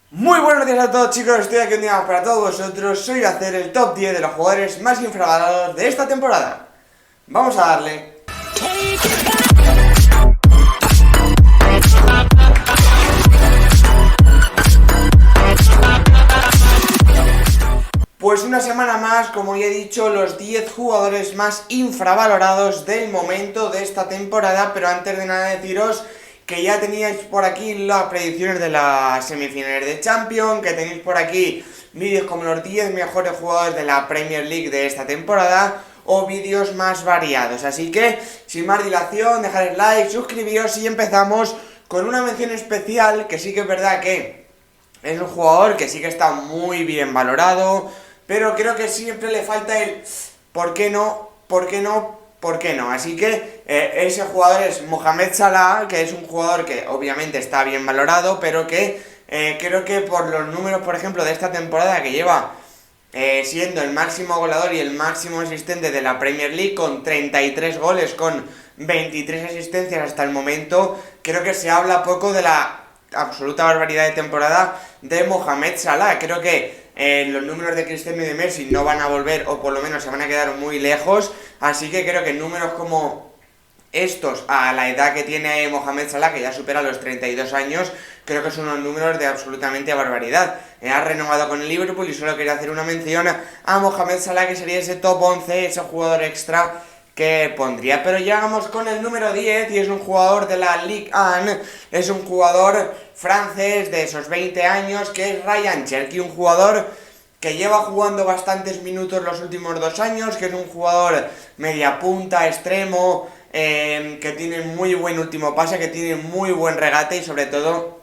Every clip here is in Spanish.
Muy buenos días a todos, chicos, estoy aquí un día más para todos vosotros. Soy a hacer el top 10 de los jugadores más infravalorados de esta temporada. Vamos a darle. Pues una semana más, como ya he dicho, los 10 jugadores más infravalorados del momento de esta temporada. Pero antes de nada deciros que ya teníais por aquí las predicciones de las semifinales de Champions, que tenéis por aquí vídeos como los 10 mejores jugadores de la Premier League de esta temporada, o vídeos más variados. Así que, sin más dilación, dejad el like, suscribiros y empezamos con una mención especial, que sí que es verdad que es un jugador que sí que está muy bien valorado, pero creo que siempre le falta el ¿por qué no? ¿Por qué no? ¿Por qué no? Así que ese jugador es Mohamed Salah, que es un jugador que obviamente está bien valorado, pero que creo que por los números, por ejemplo, de esta temporada, que lleva siendo el máximo goleador y el máximo asistente de la Premier League, con 33 goles, con 23 asistencias hasta el momento, creo que se habla poco de la absoluta barbaridad de temporada de Mohamed Salah. Creo que los números de Cristiano y de Messi no van a volver, o por lo menos se van a quedar muy lejos, así que creo que números como estos, a la edad que tiene Mohamed Salah, que ya supera los 32 años, creo que son unos números de absolutamente barbaridad. Ha renovado con el Liverpool y solo quería hacer una mención a Mohamed Salah, que sería ese top 11, ese jugador extra que pondría. Pero llegamos con el número 10 y es un jugador de la Ligue 1, es un jugador francés de esos 20 años, que es Ryan Cherki, un jugador que lleva jugando bastantes minutos los últimos 2 años, que es un jugador media punta, extremo, que tiene muy buen último pase, que tiene muy buen regate y sobre todo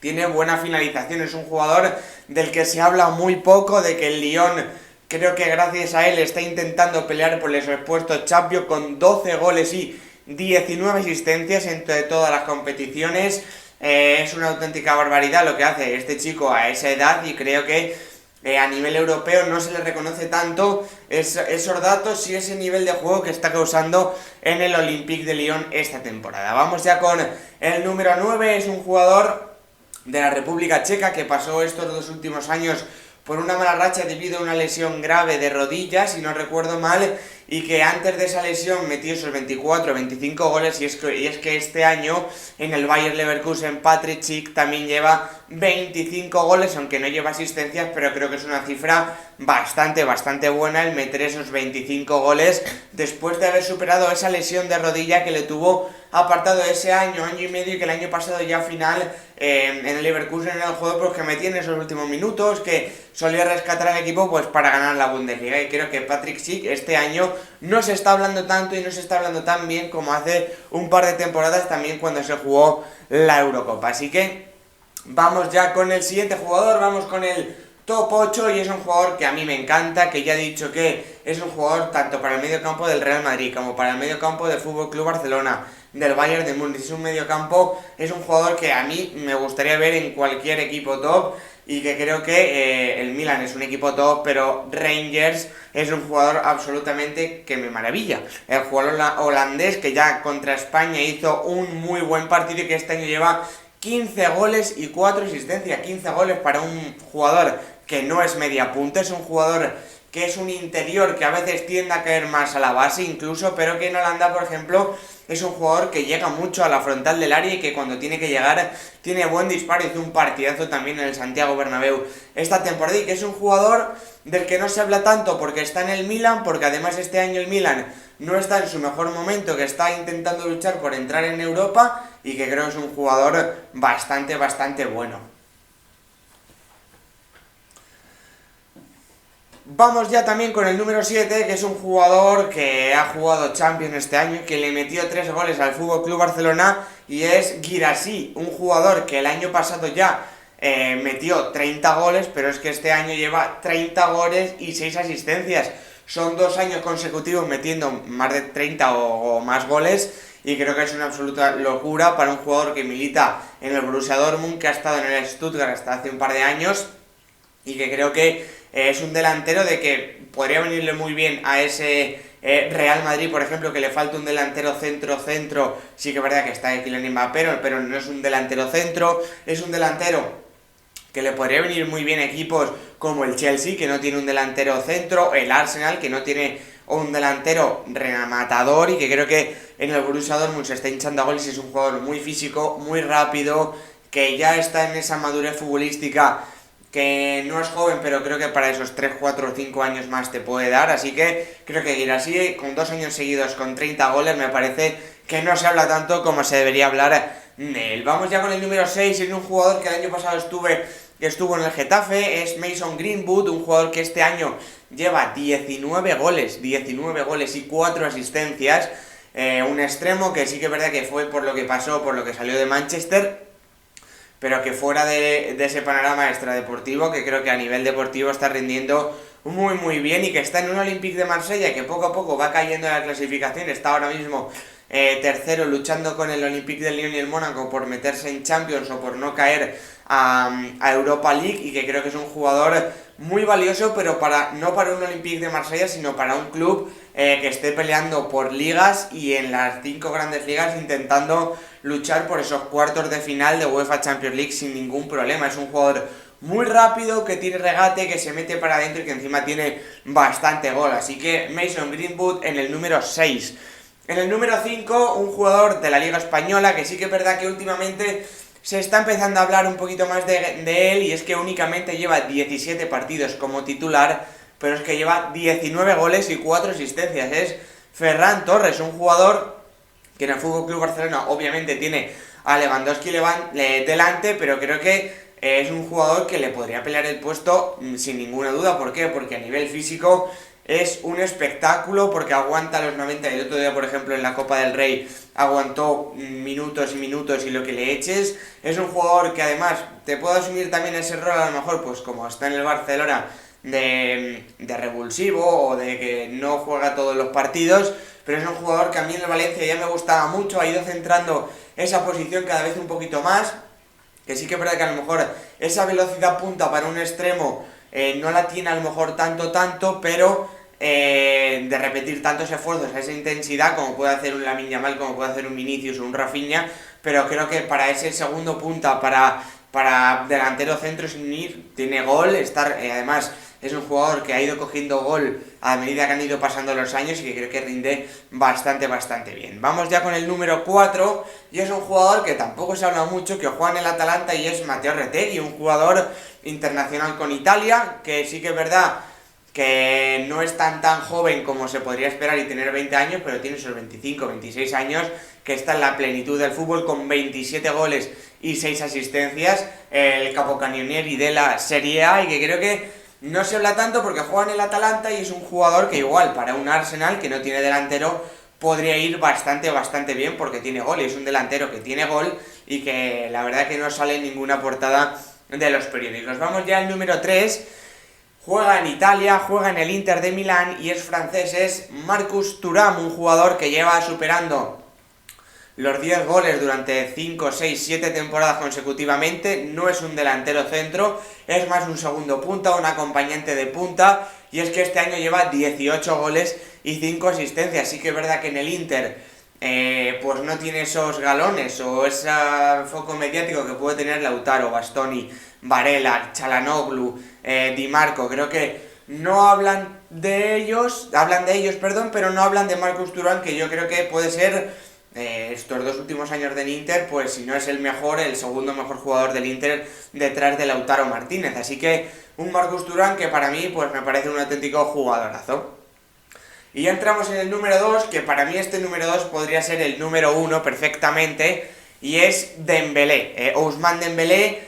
tiene buena finalización. Es un jugador del que se habla muy poco, de que el Lyon, creo que gracias a él, está intentando pelear por esos puestos Champions, con 12 goles y 19 asistencias entre todas las competiciones. Es una auténtica barbaridad lo que hace este chico a esa edad, y creo que a nivel europeo no se le reconoce tanto esos datos y ese nivel de juego que está causando en el Olympique de Lyon esta temporada. Vamos ya con el número 9, es un jugador de la República Checa que pasó estos 2 últimos años por una mala racha debido a una lesión grave de rodillas, si no recuerdo mal, y que antes de esa lesión metió esos 24 25 goles, y es que este año en el Bayer Leverkusen Patrick Schick también lleva 25 goles, aunque no lleva asistencias, pero creo que es una cifra bastante buena el meter esos 25 goles después de haber superado esa lesión de rodilla que le tuvo apartado ese año y medio, y que el año pasado ya final en el Leverkusen en el juego, pues que metía en esos últimos minutos, que solía rescatar al equipo pues para ganar la Bundesliga. Y creo que Patrick Schick este año no se está hablando tanto y no se está hablando tan bien como hace un par de temporadas también cuando se jugó la Eurocopa. Así que vamos ya con el siguiente jugador, vamos con el top 8, y es un jugador que a mí me encanta, que ya he dicho que es un jugador tanto para el medio campo del Real Madrid como para el medio campo del FC Barcelona, del Bayern de Múnich. Es un mediocampo, es un jugador que a mí me gustaría ver en cualquier equipo top, y que creo que el Milan es un equipo top, pero Rangers es un jugador absolutamente que me maravilla. El jugador holandés, que ya contra España hizo un muy buen partido y que este año lleva 15 goles y 4 asistencias. 15 goles para un jugador que no es media punta, es un jugador que es un interior que a veces tiende a caer más a la base incluso, pero que en Holanda, por ejemplo, es un jugador que llega mucho a la frontal del área y que cuando tiene que llegar tiene buen disparo. Hizo un partidazo también en el Santiago Bernabéu esta temporada, y que es un jugador del que no se habla tanto porque está en el Milan, porque además este año el Milan no está en su mejor momento, que está intentando luchar por entrar en Europa, y que creo que es un jugador bastante bueno. Vamos ya también con el número 7, que es un jugador que ha jugado Champions este año, que le metió 3 goles al FC Barcelona, y es Guirassy, un jugador que el año pasado ya metió 30 goles, pero es que este año lleva 30 goles y 6 asistencias. Son 2 años consecutivos metiendo más de 30 o más goles, y creo que es una absoluta locura para un jugador que milita en el Borussia Dortmund, que ha estado en el Stuttgart hasta hace un par de años, y que creo que es un delantero de que podría venirle muy bien a ese Real Madrid, por ejemplo, que le falta un delantero centro. Sí que es verdad que está Kylian Mbappé, pero no es un delantero centro, es un delantero que le podría venir muy bien a equipos como el Chelsea, que no tiene un delantero centro, el Arsenal, que no tiene un delantero rematador, y que creo que en el Borussia Dortmund se está hinchando a goles y es un jugador muy físico, muy rápido, que ya está en esa madurez futbolística, que no es joven, pero creo que para esos 3, 4 o 5 años más te puede dar, así que creo que Guirassy, con 2 años seguidos con 30 goles, me parece que no se habla tanto como se debería hablar de él. Vamos ya con el número 6, es un jugador que el año pasado estuvo en el Getafe, es Mason Greenwood, un jugador que este año lleva 19 goles y 4 asistencias, un extremo que sí que es verdad que fue por lo que pasó, por lo que salió de Manchester, pero que fuera de ese panorama extradeportivo, que creo que a nivel deportivo está rindiendo muy bien, y que está en un Olympique de Marsella que poco a poco va cayendo en la clasificación, está ahora mismo tercero, luchando con el Olympique de Lyon y el Mónaco por meterse en Champions o por no caer a Europa League, y que creo que es un jugador muy valioso, pero no para un Olympique de Marsella, sino para un club que esté peleando por ligas, y en las 5 grandes ligas intentando luchar por esos cuartos de final de UEFA Champions League sin ningún problema. Es un jugador muy rápido, que tiene regate, que se mete para adentro y que encima tiene bastante gol. Así que Mason Greenwood en el número 6. En el número 5, un jugador de la Liga Española, que sí que es verdad que últimamente se está empezando a hablar un poquito más de él, y es que únicamente lleva 17 partidos como titular, pero es que lleva 19 goles y 4 asistencias. Es Ferran Torres, un jugador que en el FC Barcelona obviamente tiene a Lewandowski delante, pero creo que es un jugador que le podría pelear el puesto sin ninguna duda. ¿Por qué? Porque a nivel físico es un espectáculo, porque aguanta los 90, el otro día por ejemplo en la Copa del Rey aguantó minutos y minutos y lo que le eches. Es un jugador que además te puede asumir también ese rol, a lo mejor pues como está en el Barcelona, de revulsivo, o de que no juega todos los partidos, pero es un jugador que a mí en el Valencia ya me gustaba mucho, ha ido centrando esa posición cada vez un poquito más, que sí que es verdad que a lo mejor esa velocidad punta para un extremo no la tiene a lo mejor tanto, pero de repetir tantos esfuerzos a esa intensidad como puede hacer un Lamine Yamal, como puede hacer un Vinicius o un Rafinha, pero creo que para ese segundo punta, para delantero centro sin ir, tiene gol, además es un jugador que ha ido cogiendo gol a medida que han ido pasando los años, y que creo que rinde bastante bien. Vamos ya con el número 4, y es un jugador que tampoco se habla mucho, que juega en el Atalanta, y es Matteo Retegui, un jugador internacional con Italia, que sí que es verdad que no es tan joven como se podría esperar y tener 20 años, pero tiene esos 25, 26 años, que está en la plenitud del fútbol, con 27 goles y 6 asistencias, el capocannonieri de la Serie A, y que creo que no se habla tanto porque juega en el Atalanta, y es un jugador que igual para un Arsenal que no tiene delantero podría ir bastante bien, porque tiene gol, y es un delantero que tiene gol y que la verdad que no sale en ninguna portada de los periódicos. Vamos ya al número 3, juega en Italia, juega en el Inter de Milán y es francés, es Marcus Thuram, un jugador que lleva superando los 10 goles durante 5, 6, 7 temporadas consecutivamente. No es un delantero centro, es más un segundo punta, un acompañante de punta, y es que este año lleva 18 goles y 5 asistencias. Sí que es verdad que en el Inter pues no tiene esos galones o ese foco mediático que puede tener Lautaro, Bastoni, Varela, Çalhanoğlu, Di Marco. Creo que no hablan de ellos, pero no hablan de Marcus Thuram, que yo creo que puede ser estos 2 últimos años del Inter, pues si no es el mejor, el segundo mejor jugador del Inter detrás de Lautaro Martínez. Así que un Marcus Thuram que para mí pues me parece un auténtico jugadorazo. Y ya entramos en el número 2, que para mí este número 2 podría ser el número 1 perfectamente, y es Dembélé, Ousmane Dembélé,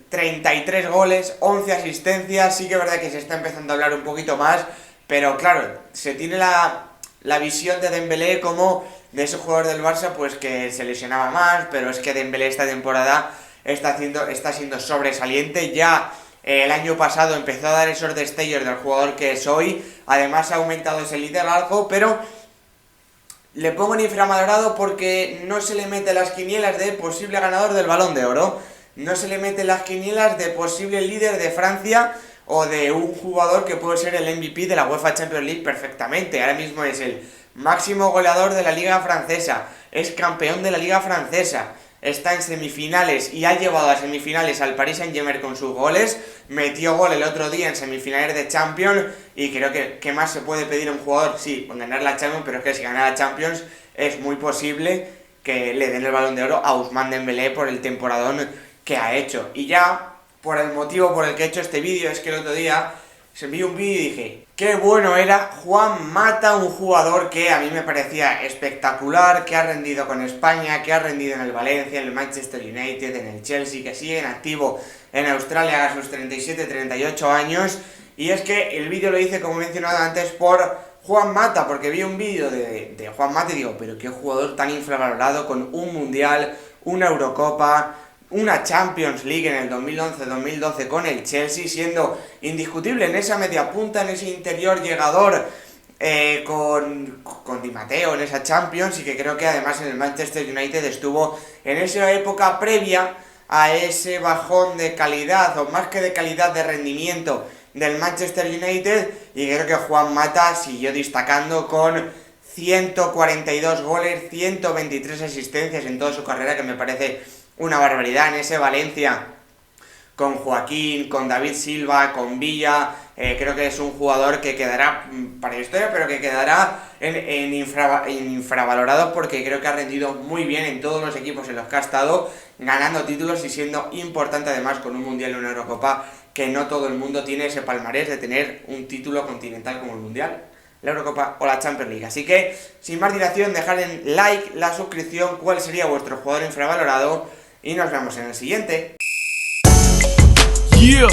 33 goles, 11 asistencias. Sí que es verdad que se está empezando a hablar un poquito más, pero claro, se tiene la visión de Dembélé como de ese jugador del Barça pues que se lesionaba más, pero es que Dembélé esta temporada está siendo sobresaliente. Ya el año pasado empezó a dar esos destellos del jugador que es hoy, además ha aumentado ese liderazgo, pero le pongo en infravalorado porque no se le mete las quinielas de posible ganador del Balón de Oro, no se le mete las quinielas de posible líder de Francia o de un jugador que puede ser el MVP de la UEFA Champions League perfectamente. Ahora mismo es el máximo goleador de la Liga Francesa, es campeón de la Liga Francesa, está en semifinales y ha llevado a semifinales al Paris Saint-Germain con sus goles, metió gol el otro día en semifinales de Champions y creo que ¿qué más se puede pedir a un jugador? Sí, ganar la Champions, pero es que si gana la Champions es muy posible que le den el Balón de Oro a Ousmane Dembélé por el temporadón que ha hecho. Y ya, por el motivo por el que he hecho este vídeo, es que el otro día se vi un vídeo y dije, qué bueno era Juan Mata, un jugador que a mí me parecía espectacular, que ha rendido con España, que ha rendido en el Valencia, en el Manchester United, en el Chelsea, que sigue en activo en Australia a sus 37-38 años. Y es que el vídeo lo hice, como he mencionado antes, por Juan Mata, porque vi un vídeo de Juan Mata y digo, pero qué jugador tan infravalorado, con un Mundial, una Eurocopa, una Champions League en el 2011-2012 con el Chelsea, siendo indiscutible en esa media punta, en ese interior llegador con Di Matteo en esa Champions, y que creo que además en el Manchester United estuvo en esa época previa a ese bajón de calidad, o más que de calidad, de rendimiento del Manchester United, y creo que Juan Mata siguió destacando con 142 goles, 123 asistencias en toda su carrera, que me parece una barbaridad. En ese Valencia, con Joaquín, con David Silva, con Villa, creo que es un jugador que quedará para la historia, pero que quedará en infravalorado, porque creo que ha rendido muy bien en todos los equipos en los que ha estado, ganando títulos y siendo importante además con un Mundial y una Eurocopa, que no todo el mundo tiene ese palmarés de tener un título continental como el Mundial, la Eurocopa o la Champions League. Así que, sin más dilación, dejad en like, la suscripción, cuál sería vuestro jugador infravalorado, y nos vemos en el siguiente. Yeah.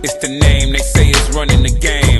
It's the name they say is running the game.